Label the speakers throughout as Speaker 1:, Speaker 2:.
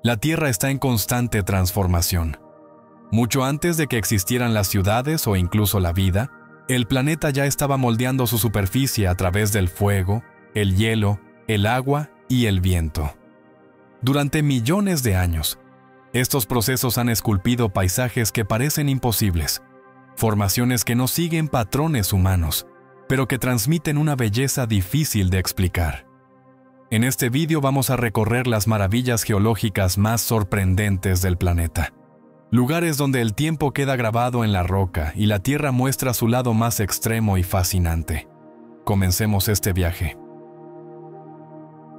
Speaker 1: La Tierra está en constante transformación. Mucho antes de que existieran las ciudades o incluso la vida, el planeta ya estaba moldeando su superficie a través del fuego, el hielo, el agua y el viento. Durante millones de años, estos procesos han esculpido paisajes que parecen imposibles, formaciones que no siguen patrones humanos, pero que transmiten una belleza difícil de explicar. En este vídeo vamos a recorrer las maravillas geológicas más sorprendentes del planeta. Lugares donde el tiempo queda grabado en la roca y la Tierra muestra su lado más extremo y fascinante. Comencemos este viaje.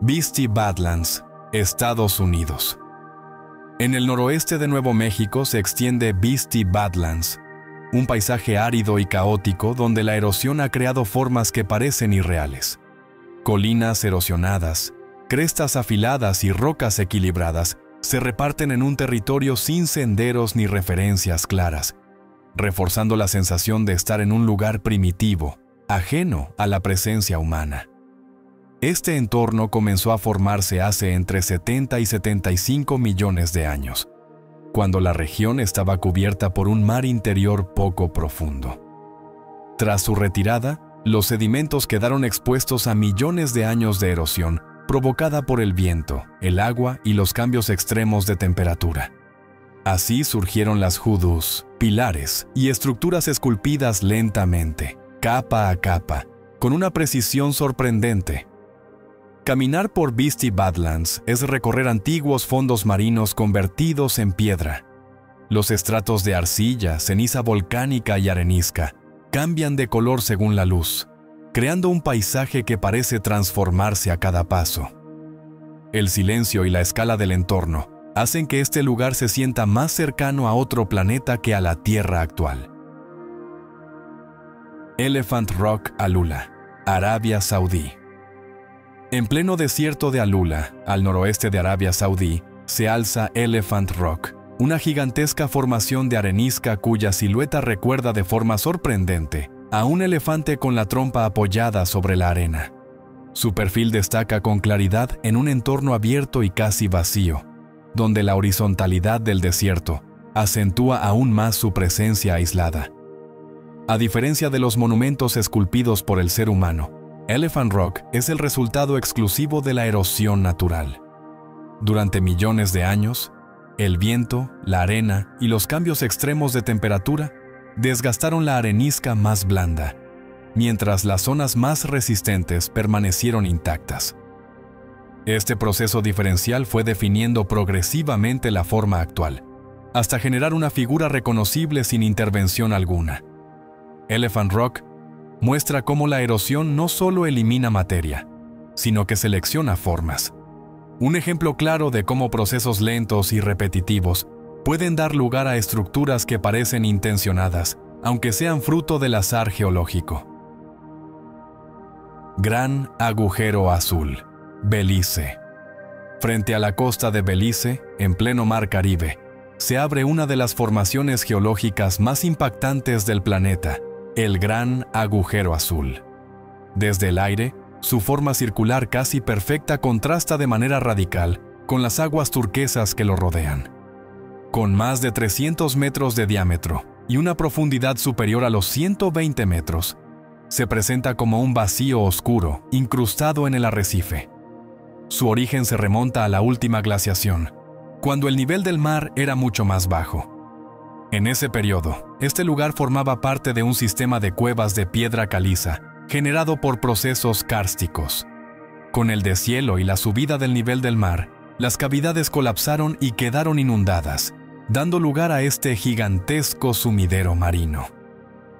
Speaker 1: Beastie Badlands, Estados Unidos. En el noroeste de Nuevo México se extiende Beastie Badlands, un paisaje árido y caótico donde la erosión ha creado formas que parecen irreales. Colinas erosionadas, crestas afiladas y rocas equilibradas se reparten en un territorio sin senderos ni referencias claras, reforzando la sensación de estar en un lugar primitivo, ajeno a la presencia humana. Este entorno comenzó a formarse hace entre 70 y 75 millones de años, cuando la región estaba cubierta por un mar interior poco profundo. Tras su retirada, los sedimentos quedaron expuestos a millones de años de erosión provocada por el viento, el agua y los cambios extremos de temperatura. Así surgieron las hoodoos, pilares y estructuras esculpidas lentamente, capa a capa, con una precisión sorprendente. Caminar por Beastie Badlands es recorrer antiguos fondos marinos convertidos en piedra. Los estratos de arcilla, ceniza volcánica y arenisca cambian de color según la luz, creando un paisaje que parece transformarse a cada paso. El silencio y la escala del entorno hacen que este lugar se sienta más cercano a otro planeta que a la Tierra actual. Elephant Rock, Alula, Arabia Saudí. En pleno desierto de Alula, al noroeste de Arabia Saudí, se alza Elephant Rock, una gigantesca formación de arenisca cuya silueta recuerda de forma sorprendente a un elefante con la trompa apoyada sobre la arena. Su perfil destaca con claridad en un entorno abierto y casi vacío, donde la horizontalidad del desierto acentúa aún más su presencia aislada. A diferencia de los monumentos esculpidos por el ser humano, Elephant Rock es el resultado exclusivo de la erosión natural. Durante millones de años, el viento, la arena y los cambios extremos de temperatura desgastaron la arenisca más blanda, mientras las zonas más resistentes permanecieron intactas. Este proceso diferencial fue definiendo progresivamente la forma actual, hasta generar una figura reconocible sin intervención alguna. Elephant Rock muestra cómo la erosión no solo elimina materia, sino que selecciona formas. Un ejemplo claro de cómo procesos lentos y repetitivos pueden dar lugar a estructuras que parecen intencionadas, aunque sean fruto del azar geológico. Gran Agujero Azul, Belice. Frente a la costa de Belice, en pleno mar Caribe, se abre una de las formaciones geológicas más impactantes del planeta, el Gran Agujero Azul. Desde el aire, su forma circular casi perfecta contrasta de manera radical con las aguas turquesas que lo rodean. Con más de 300 metros de diámetro y una profundidad superior a los 120 metros, se presenta como un vacío oscuro incrustado en el arrecife. Su origen se remonta a la última glaciación, cuando el nivel del mar era mucho más bajo. En ese periodo, este lugar formaba parte de un sistema de cuevas de piedra caliza generado por procesos kársticos. Con el deshielo y la subida del nivel del mar, las cavidades colapsaron y quedaron inundadas, dando lugar a este gigantesco sumidero marino.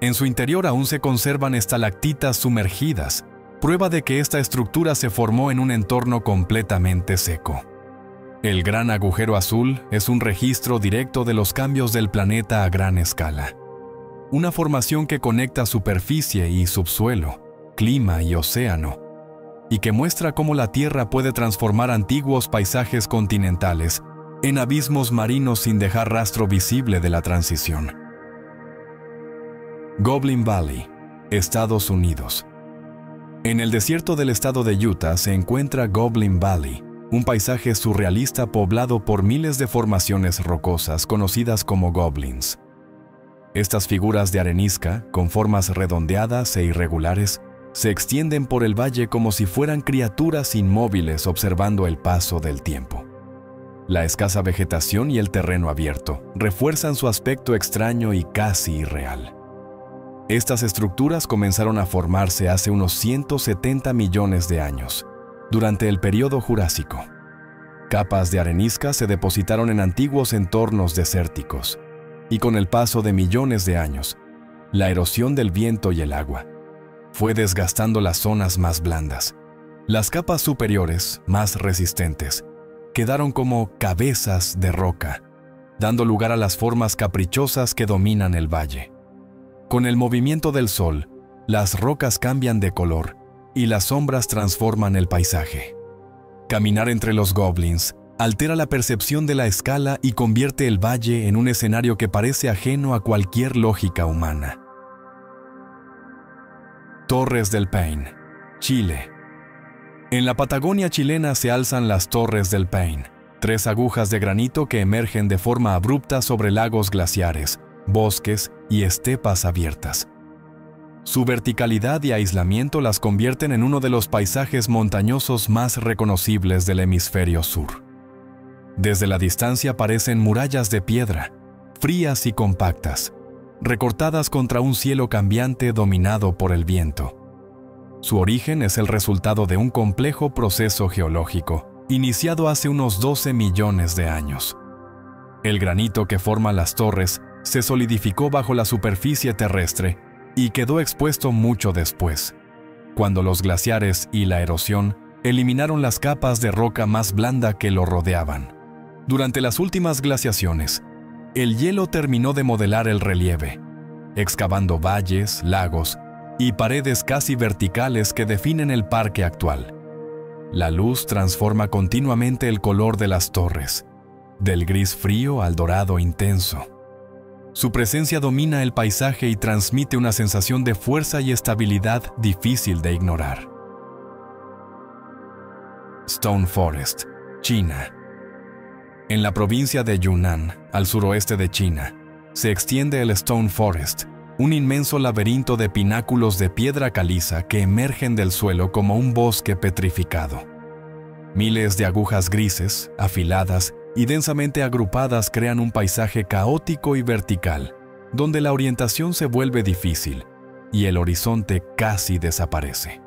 Speaker 1: En su interior aún se conservan estalactitas sumergidas, prueba de que esta estructura se formó en un entorno completamente seco. El Gran Agujero Azul es un registro directo de los cambios del planeta a gran escala. Una formación que conecta superficie y subsuelo, clima y océano, y que muestra cómo la Tierra puede transformar antiguos paisajes continentales en abismos marinos sin dejar rastro visible de la transición. Goblin Valley, Estados Unidos. En el desierto del estado de Utah se encuentra Goblin Valley, un paisaje surrealista poblado por miles de formaciones rocosas conocidas como goblins. Estas figuras de arenisca, con formas redondeadas e irregulares, se extienden por el valle como si fueran criaturas inmóviles observando el paso del tiempo. La escasa vegetación y el terreno abierto refuerzan su aspecto extraño y casi irreal. Estas estructuras comenzaron a formarse hace unos 170 millones de años, durante el período Jurásico. Capas de arenisca se depositaron en antiguos entornos desérticos, y con el paso de millones de años, la erosión del viento y el agua fue desgastando las zonas más blandas. Las capas superiores, más resistentes, quedaron como cabezas de roca, dando lugar a las formas caprichosas que dominan el valle. Con el movimiento del sol, las rocas cambian de color y las sombras transforman el paisaje. Caminar entre los goblins altera la percepción de la escala y convierte el valle en un escenario que parece ajeno a cualquier lógica humana. Torres del Paine, Chile. En la Patagonia chilena se alzan las Torres del Paine, 3 agujas de granito que emergen de forma abrupta sobre lagos glaciares, bosques y estepas abiertas. Su verticalidad y aislamiento las convierten en uno de los paisajes montañosos más reconocibles del hemisferio sur. Desde la distancia parecen murallas de piedra, frías y compactas, recortadas contra un cielo cambiante dominado por el viento. Su origen es el resultado de un complejo proceso geológico, iniciado hace unos 12 millones de años. El granito que forma las torres se solidificó bajo la superficie terrestre y quedó expuesto mucho después, cuando los glaciares y la erosión eliminaron las capas de roca más blanda que lo rodeaban. Durante las últimas glaciaciones, el hielo terminó de modelar el relieve, excavando valles, lagos y paredes casi verticales que definen el parque actual. La luz transforma continuamente el color de las torres, del gris frío al dorado intenso. Su presencia domina el paisaje y transmite una sensación de fuerza y estabilidad difícil de ignorar. Stone Forest, China. En la provincia de Yunnan, al suroeste de China, se extiende el Stone Forest, un inmenso laberinto de pináculos de piedra caliza que emergen del suelo como un bosque petrificado. Miles de agujas grises, afiladas y densamente agrupadas crean un paisaje caótico y vertical, donde la orientación se vuelve difícil y el horizonte casi desaparece.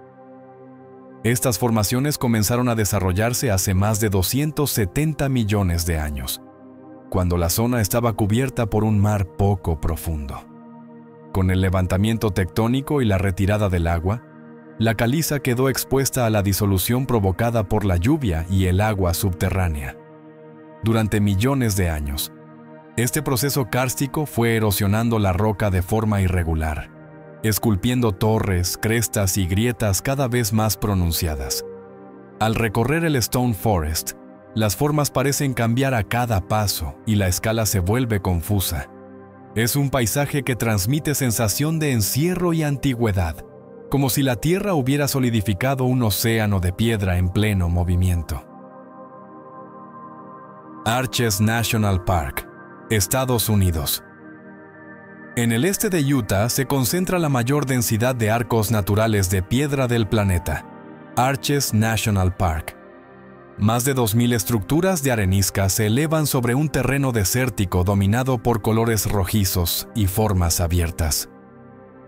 Speaker 1: Estas formaciones comenzaron a desarrollarse hace más de 270 millones de años, cuando la zona estaba cubierta por un mar poco profundo. Con el levantamiento tectónico y la retirada del agua, la caliza quedó expuesta a la disolución provocada por la lluvia y el agua subterránea. Durante millones de años, este proceso kárstico fue erosionando la roca de forma irregular, esculpiendo torres, crestas y grietas cada vez más pronunciadas. Al recorrer el Stone Forest, las formas parecen cambiar a cada paso y la escala se vuelve confusa. Es un paisaje que transmite sensación de encierro y antigüedad, como si la tierra hubiera solidificado un océano de piedra en pleno movimiento. Arches National Park, Estados Unidos. En el este de Utah se concentra la mayor densidad de arcos naturales de piedra del planeta, Arches National Park. Más de 2.000 estructuras de arenisca se elevan sobre un terreno desértico dominado por colores rojizos y formas abiertas.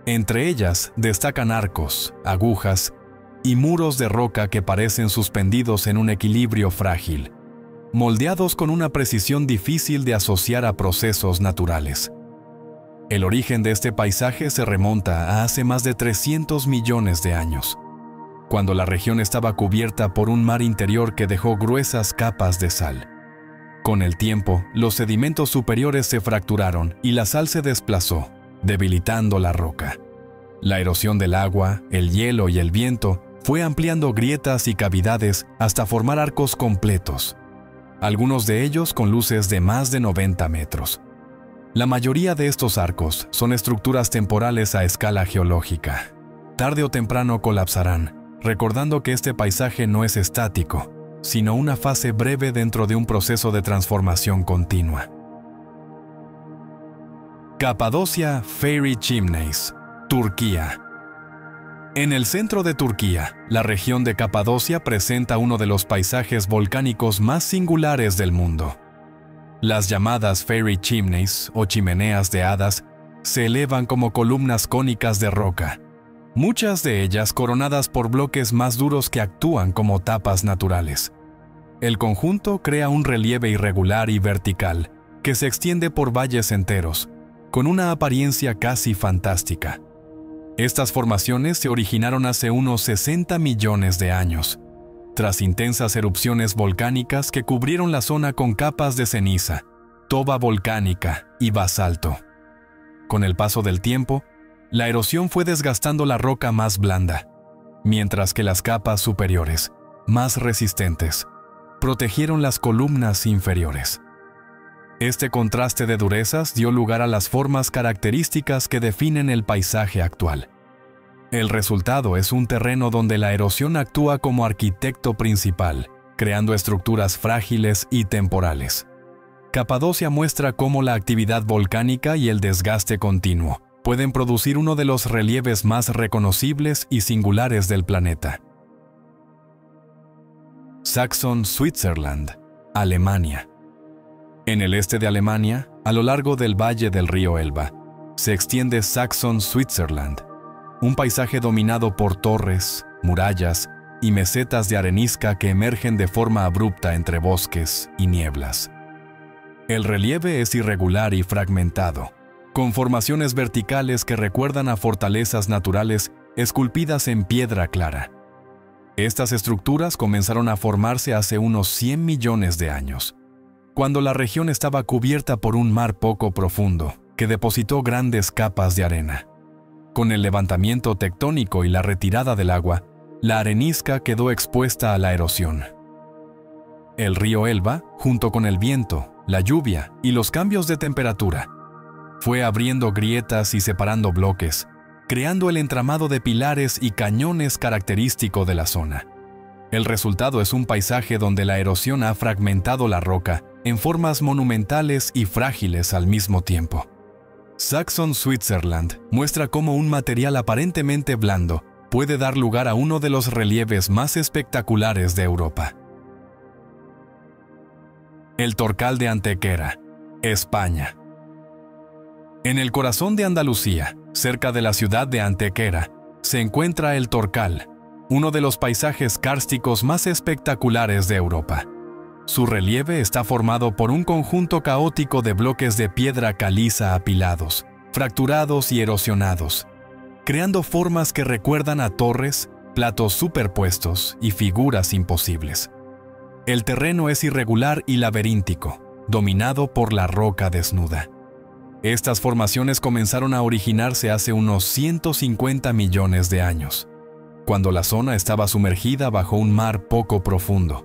Speaker 1: Entre ellas destacan arcos, agujas y muros de roca que parecen suspendidos en un equilibrio frágil, moldeados con una precisión difícil de asociar a procesos naturales. El origen de este paisaje se remonta a hace más de 300 millones de años, cuando la región estaba cubierta por un mar interior que dejó gruesas capas de sal. Con el tiempo, los sedimentos superiores se fracturaron y la sal se desplazó, debilitando la roca. La erosión del agua, el hielo y el viento fue ampliando grietas y cavidades hasta formar arcos completos, algunos de ellos con luces de más de 90 metros. La mayoría de estos arcos son estructuras temporales a escala geológica. Tarde o temprano colapsarán, recordando que este paisaje no es estático, sino una fase breve dentro de un proceso de transformación continua. Capadocia Fairy Chimneys, Turquía. En el centro de Turquía, la región de Capadocia presenta uno de los paisajes volcánicos más singulares del mundo. Las llamadas Fairy Chimneys o chimeneas de hadas se elevan como columnas cónicas de roca, muchas de ellas coronadas por bloques más duros que actúan como tapas naturales. El conjunto crea un relieve irregular y vertical que se extiende por valles enteros, con una apariencia casi fantástica. Estas formaciones se originaron hace unos 60 millones de años, tras intensas erupciones volcánicas que cubrieron la zona con capas de ceniza, toba volcánica y basalto. Con el paso del tiempo, la erosión fue desgastando la roca más blanda, mientras que las capas superiores, más resistentes, protegieron las columnas inferiores. Este contraste de durezas dio lugar a las formas características que definen el paisaje actual. El resultado es un terreno donde la erosión actúa como arquitecto principal, creando estructuras frágiles y temporales. Capadocia muestra cómo la actividad volcánica y el desgaste continuo pueden producir uno de los relieves más reconocibles y singulares del planeta. Saxon Switzerland, Alemania. En el este de Alemania, a lo largo del valle del río Elba, se extiende Saxon Switzerland, un paisaje dominado por torres, murallas y mesetas de arenisca que emergen de forma abrupta entre bosques y nieblas. El relieve es irregular y fragmentado, con formaciones verticales que recuerdan a fortalezas naturales esculpidas en piedra clara. Estas estructuras comenzaron a formarse hace unos 100 millones de años, cuando la región estaba cubierta por un mar poco profundo que depositó grandes capas de arena. Con el levantamiento tectónico y la retirada del agua, la arenisca quedó expuesta a la erosión. El río Elba, junto con el viento, la lluvia y los cambios de temperatura, fue abriendo grietas y separando bloques, creando el entramado de pilares y cañones característico de la zona. El resultado es un paisaje donde la erosión ha fragmentado la roca en formas monumentales y frágiles al mismo tiempo. Saxon Switzerland muestra cómo un material aparentemente blando puede dar lugar a uno de los relieves más espectaculares de Europa. El Torcal de Antequera, España. En el corazón de Andalucía, cerca de la ciudad de Antequera, se encuentra el Torcal, uno de los paisajes kársticos más espectaculares de Europa. Su relieve está formado por un conjunto caótico de bloques de piedra caliza apilados, fracturados y erosionados, creando formas que recuerdan a torres, platos superpuestos y figuras imposibles. El terreno es irregular y laberíntico, dominado por la roca desnuda. Estas formaciones comenzaron a originarse hace unos 150 millones de años, cuando la zona estaba sumergida bajo un mar poco profundo.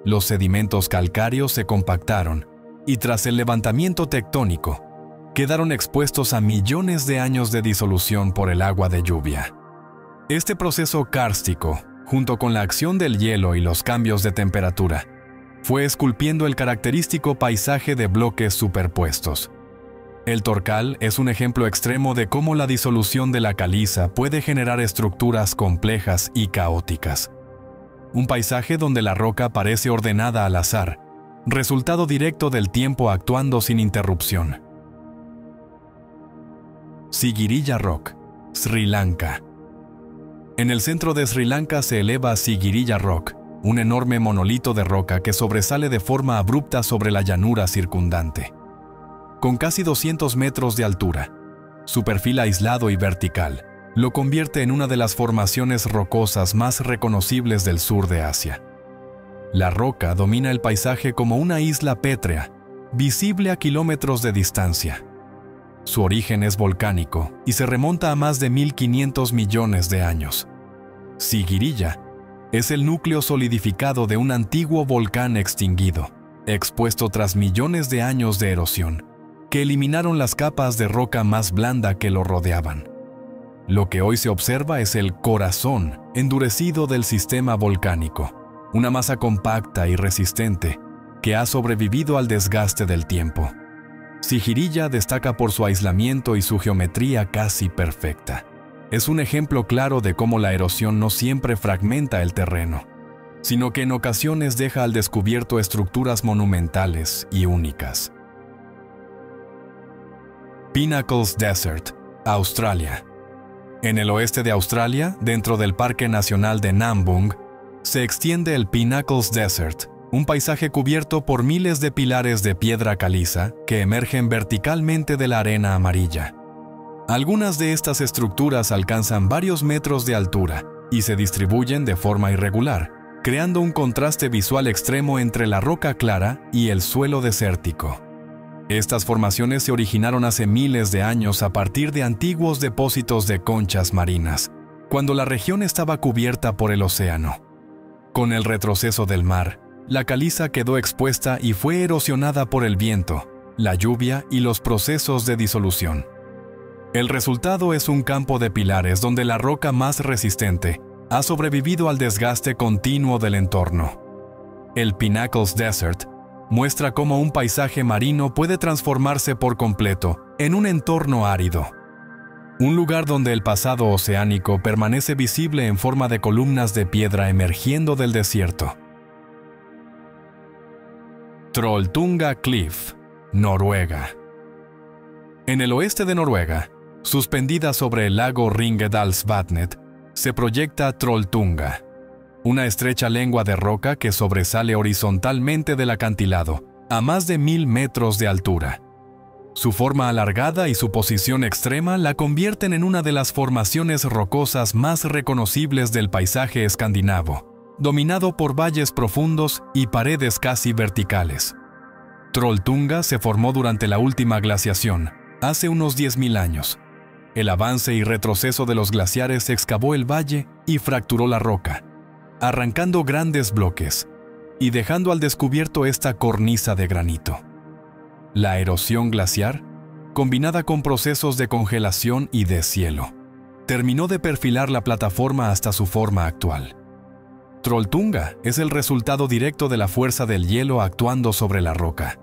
Speaker 1: Los sedimentos calcáreos se compactaron y tras el levantamiento tectónico, quedaron expuestos a millones de años de disolución por el agua de lluvia. Este proceso kárstico, junto con la acción del hielo y los cambios de temperatura, fue esculpiendo el característico paisaje de bloques superpuestos. El Torcal es un ejemplo extremo de cómo la disolución de la caliza puede generar estructuras complejas y caóticas. Un paisaje donde la roca parece ordenada al azar, resultado directo del tiempo actuando sin interrupción. Sigiriya Rock, Sri Lanka. En el centro de Sri Lanka se eleva Sigiriya Rock, un enorme monolito de roca que sobresale de forma abrupta sobre la llanura circundante. Con casi 200 metros de altura, su perfil aislado y vertical lo convierte en una de las formaciones rocosas más reconocibles del sur de Asia. La roca domina el paisaje como una isla pétrea, visible a kilómetros de distancia. Su origen es volcánico y se remonta a más de 1500 millones de años. Sigiriya es el núcleo solidificado de un antiguo volcán extinguido, expuesto tras millones de años de erosión, que eliminaron las capas de roca más blanda que lo rodeaban. Lo que hoy se observa es el corazón endurecido del sistema volcánico, una masa compacta y resistente que ha sobrevivido al desgaste del tiempo. Sigirilla destaca por su aislamiento y su geometría casi perfecta. Es un ejemplo claro de cómo la erosión no siempre fragmenta el terreno, sino que en ocasiones deja al descubierto estructuras monumentales y únicas. Pinnacles Desert, Australia. En el oeste de Australia, dentro del Parque Nacional de Nambung, se extiende el Pinnacles Desert, un paisaje cubierto por miles de pilares de piedra caliza que emergen verticalmente de la arena amarilla. Algunas de estas estructuras alcanzan varios metros de altura y se distribuyen de forma irregular, creando un contraste visual extremo entre la roca clara y el suelo desértico. Estas formaciones se originaron hace miles de años a partir de antiguos depósitos de conchas marinas, cuando la región estaba cubierta por el océano. Con el retroceso del mar, la caliza quedó expuesta y fue erosionada por el viento, la lluvia y los procesos de disolución. El resultado es un campo de pilares donde la roca más resistente ha sobrevivido al desgaste continuo del entorno. El Pinnacles Desert muestra cómo un paisaje marino puede transformarse por completo en un entorno árido. Un lugar donde el pasado oceánico permanece visible en forma de columnas de piedra emergiendo del desierto. Trolltunga Cliff, Noruega. En el oeste de Noruega, suspendida sobre el lago Ringedalsvatnet, se proyecta Trolltunga, una estrecha lengua de roca que sobresale horizontalmente del acantilado, a más de 1000 metros de altura. Su forma alargada y su posición extrema la convierten en una de las formaciones rocosas más reconocibles del paisaje escandinavo, dominado por valles profundos y paredes casi verticales. Trolltunga se formó durante la última glaciación, hace unos 10.000 años. El avance y retroceso de los glaciares excavó el valle y fracturó la roca, arrancando grandes bloques y dejando al descubierto esta cornisa de granito. La erosión glaciar, combinada con procesos de congelación y deshielo, terminó de perfilar la plataforma hasta su forma actual. Trolltunga es el resultado directo de la fuerza del hielo actuando sobre la roca,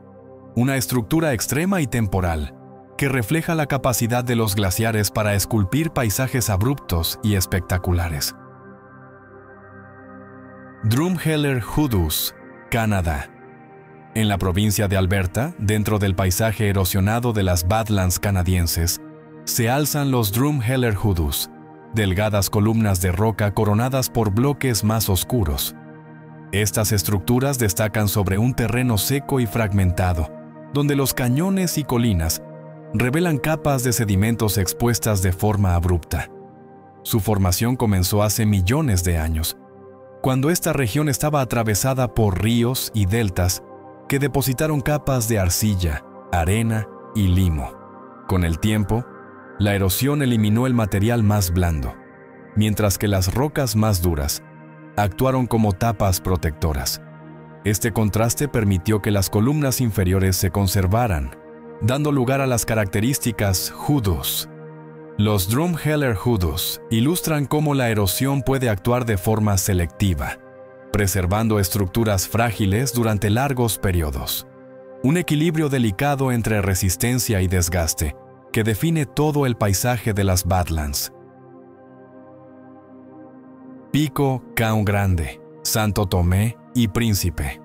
Speaker 1: una estructura extrema y temporal que refleja la capacidad de los glaciares para esculpir paisajes abruptos y espectaculares. Drumheller Hudus, Canadá. En la provincia de Alberta, dentro del paisaje erosionado de las Badlands canadienses, se alzan los Drumheller Hudus, delgadas columnas de roca coronadas por bloques más oscuros. Estas estructuras destacan sobre un terreno seco y fragmentado, donde los cañones y colinas revelan capas de sedimentos expuestas de forma abrupta. Su formación comenzó hace millones de años, cuando esta región estaba atravesada por ríos y deltas que depositaron capas de arcilla, arena y limo. Con el tiempo, la erosión eliminó el material más blando, mientras que las rocas más duras actuaron como tapas protectoras. Este contraste permitió que las columnas inferiores se conservaran, dando lugar a las características Hudus. Los Drumheller Hudus ilustran cómo la erosión puede actuar de forma selectiva, preservando estructuras frágiles durante largos periodos. Un equilibrio delicado entre resistencia y desgaste que define todo el paisaje de las Badlands. Pico Caun Grande, Santo Tomé y Príncipe.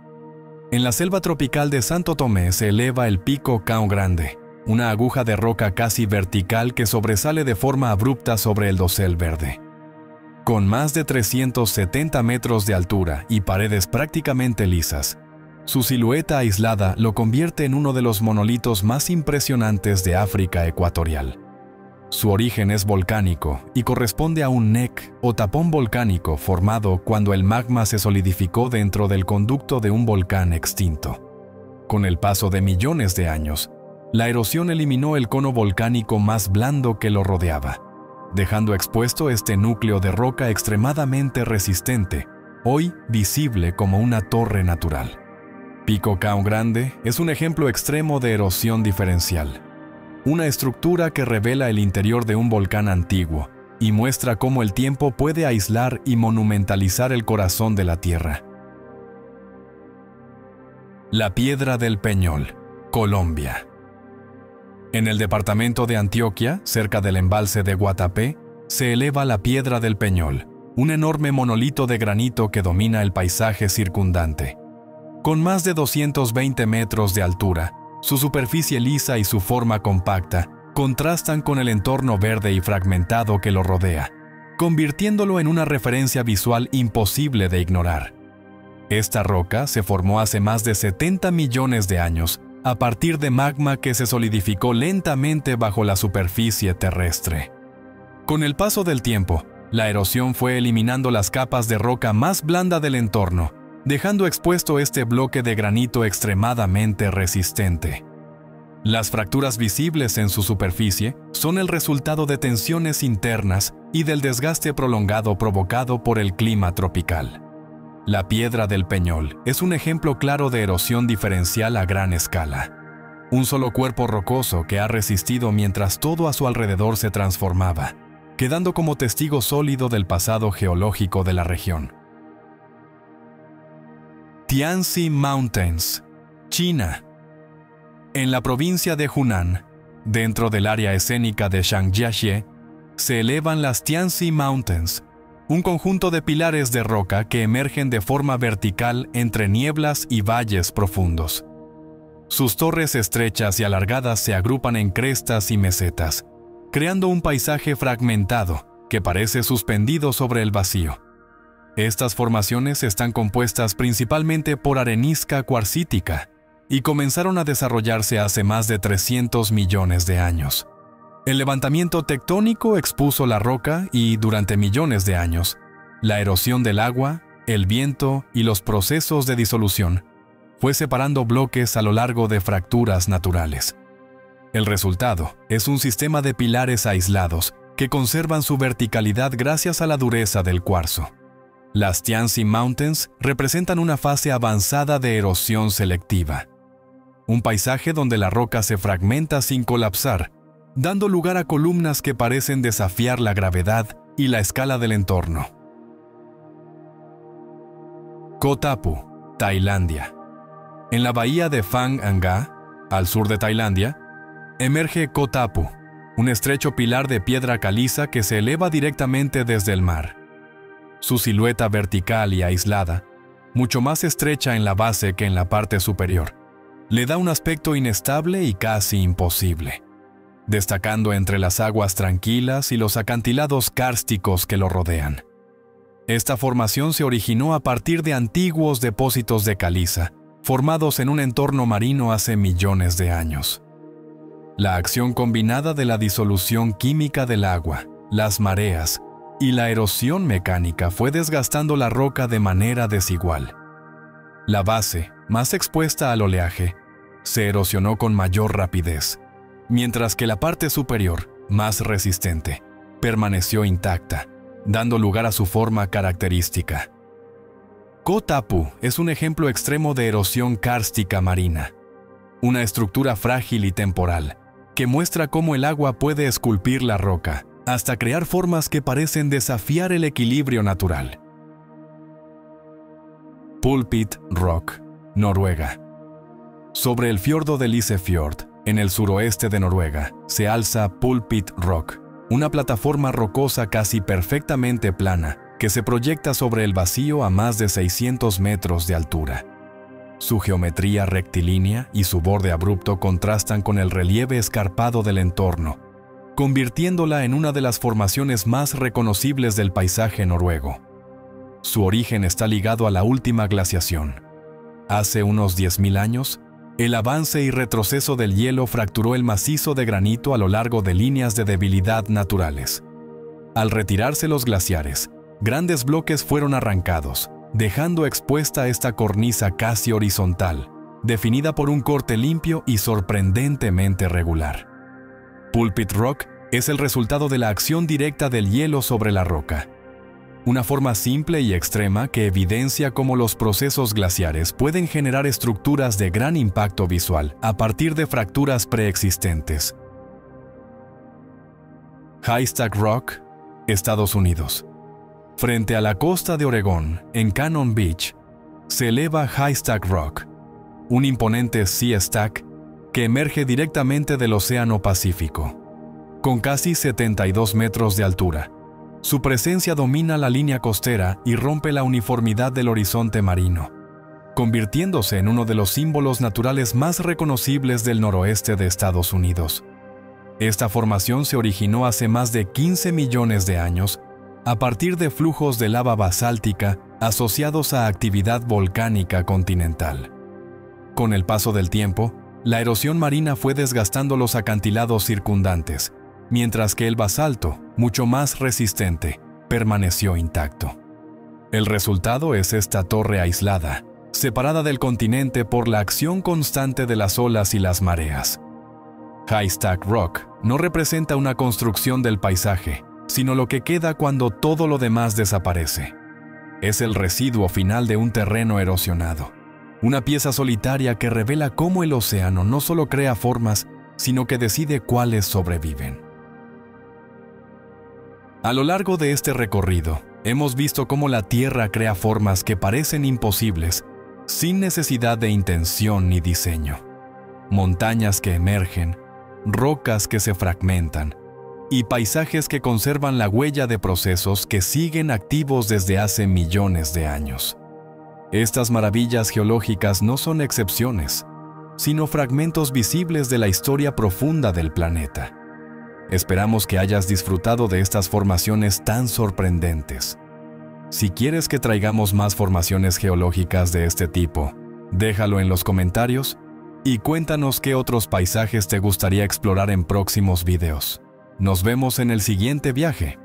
Speaker 1: En la selva tropical de Santo Tomé se eleva el Pico Caun Grande, una aguja de roca casi vertical que sobresale de forma abrupta sobre el dosel verde. Con más de 370 metros de altura y paredes prácticamente lisas, su silueta aislada lo convierte en uno de los monolitos más impresionantes de África ecuatorial. Su origen es volcánico y corresponde a un neck o tapón volcánico formado cuando el magma se solidificó dentro del conducto de un volcán extinto. Con el paso de millones de años, la erosión eliminó el cono volcánico más blando que lo rodeaba, dejando expuesto este núcleo de roca extremadamente resistente, hoy visible como una torre natural. Pico Caun Grande es un ejemplo extremo de erosión diferencial, una estructura que revela el interior de un volcán antiguo y muestra cómo el tiempo puede aislar y monumentalizar el corazón de la Tierra. La Piedra del Peñol, Colombia. En el departamento de Antioquia, cerca del embalse de Guatapé, se eleva la Piedra del Peñol, un enorme monolito de granito que domina el paisaje circundante. Con más de 220 metros de altura, su superficie lisa y su forma compacta contrastan con el entorno verde y fragmentado que lo rodea, convirtiéndolo en una referencia visual imposible de ignorar. Esta roca se formó hace más de 70 millones de años a partir de magma que se solidificó lentamente bajo la superficie terrestre. Con el paso del tiempo, la erosión fue eliminando las capas de roca más blanda del entorno, dejando expuesto este bloque de granito extremadamente resistente. Las fracturas visibles en su superficie son el resultado de tensiones internas y del desgaste prolongado provocado por el clima tropical. La Piedra del Peñol es un ejemplo claro de erosión diferencial a gran escala. Un solo cuerpo rocoso que ha resistido mientras todo a su alrededor se transformaba, quedando como testigo sólido del pasado geológico de la región. Tianzi Mountains, China. En la provincia de Hunan, dentro del área escénica de Shangjiajie, se elevan las Tianzi Mountains, un conjunto de pilares de roca que emergen de forma vertical entre nieblas y valles profundos. Sus torres estrechas y alargadas se agrupan en crestas y mesetas, creando un paisaje fragmentado que parece suspendido sobre el vacío. Estas formaciones están compuestas principalmente por arenisca cuarcítica y comenzaron a desarrollarse hace más de 300 millones de años. El levantamiento tectónico expuso la roca y, durante millones de años, la erosión del agua, el viento y los procesos de disolución fue separando bloques a lo largo de fracturas naturales. El resultado es un sistema de pilares aislados que conservan su verticalidad gracias a la dureza del cuarzo. Las Tianzi Mountains representan una fase avanzada de erosión selectiva, un paisaje donde la roca se fragmenta sin colapsar, dando lugar a columnas que parecen desafiar la gravedad y la escala del entorno. Koh Tappu, Tailandia. En la bahía de Phang Nga, al sur de Tailandia, emerge Koh Tappu, un estrecho pilar de piedra caliza que se eleva directamente desde el mar. Su silueta vertical y aislada, mucho más estrecha en la base que en la parte superior, le da un aspecto inestable y casi imposible, destacando entre las aguas tranquilas y los acantilados kársticos que lo rodean. Esta formación se originó a partir de antiguos depósitos de caliza, formados en un entorno marino hace millones de años. La acción combinada de la disolución química del agua, las mareas y la erosión mecánica fue desgastando la roca de manera desigual. La base, más expuesta al oleaje, se erosionó con mayor rapidez, mientras que la parte superior, más resistente, permaneció intacta, dando lugar a su forma característica. Koh Tappu es un ejemplo extremo de erosión kárstica marina, una estructura frágil y temporal, que muestra cómo el agua puede esculpir la roca hasta crear formas que parecen desafiar el equilibrio natural. Pulpit Rock, Noruega. Sobre el fiordo de Lysefjord, en el suroeste de Noruega, se alza Pulpit Rock, una plataforma rocosa casi perfectamente plana que se proyecta sobre el vacío a más de 600 metros de altura. Su geometría rectilínea y su borde abrupto contrastan con el relieve escarpado del entorno, convirtiéndola en una de las formaciones más reconocibles del paisaje noruego. Su origen está ligado a la última glaciación. Hace unos 10.000 años, el avance y retroceso del hielo fracturó el macizo de granito a lo largo de líneas de debilidad naturales. Al retirarse los glaciares, grandes bloques fueron arrancados, dejando expuesta esta cornisa casi horizontal, definida por un corte limpio y sorprendentemente regular. Pulpit Rock es el resultado de la acción directa del hielo sobre la roca. Una forma simple y extrema que evidencia cómo los procesos glaciares pueden generar estructuras de gran impacto visual a partir de fracturas preexistentes. Haystack Rock, Estados Unidos. Frente a la costa de Oregón, en Cannon Beach, se eleva Haystack Rock, un imponente sea stack que emerge directamente del Océano Pacífico. Con casi 72 metros de altura, su presencia domina la línea costera y rompe la uniformidad del horizonte marino, convirtiéndose en uno de los símbolos naturales más reconocibles del noroeste de Estados Unidos. Esta formación se originó hace más de 15 millones de años a partir de flujos de lava basáltica asociados a actividad volcánica continental. Con el paso del tiempo, la erosión marina fue desgastando los acantilados circundantes, mientras que el basalto, mucho más resistente, permaneció intacto. El resultado es esta torre aislada, separada del continente por la acción constante de las olas y las mareas. High Stack Rock no representa una construcción del paisaje, sino lo que queda cuando todo lo demás desaparece. Es el residuo final de un terreno erosionado, una pieza solitaria que revela cómo el océano no solo crea formas, sino que decide cuáles sobreviven. A lo largo de este recorrido, hemos visto cómo la Tierra crea formas que parecen imposibles, sin necesidad de intención ni diseño. Montañas que emergen, rocas que se fragmentan, y paisajes que conservan la huella de procesos que siguen activos desde hace millones de años. Estas maravillas geológicas no son excepciones, sino fragmentos visibles de la historia profunda del planeta. Esperamos que hayas disfrutado de estas formaciones tan sorprendentes. Si quieres que traigamos más formaciones geológicas de este tipo, déjalo en los comentarios y cuéntanos qué otros paisajes te gustaría explorar en próximos videos. Nos vemos en el siguiente viaje.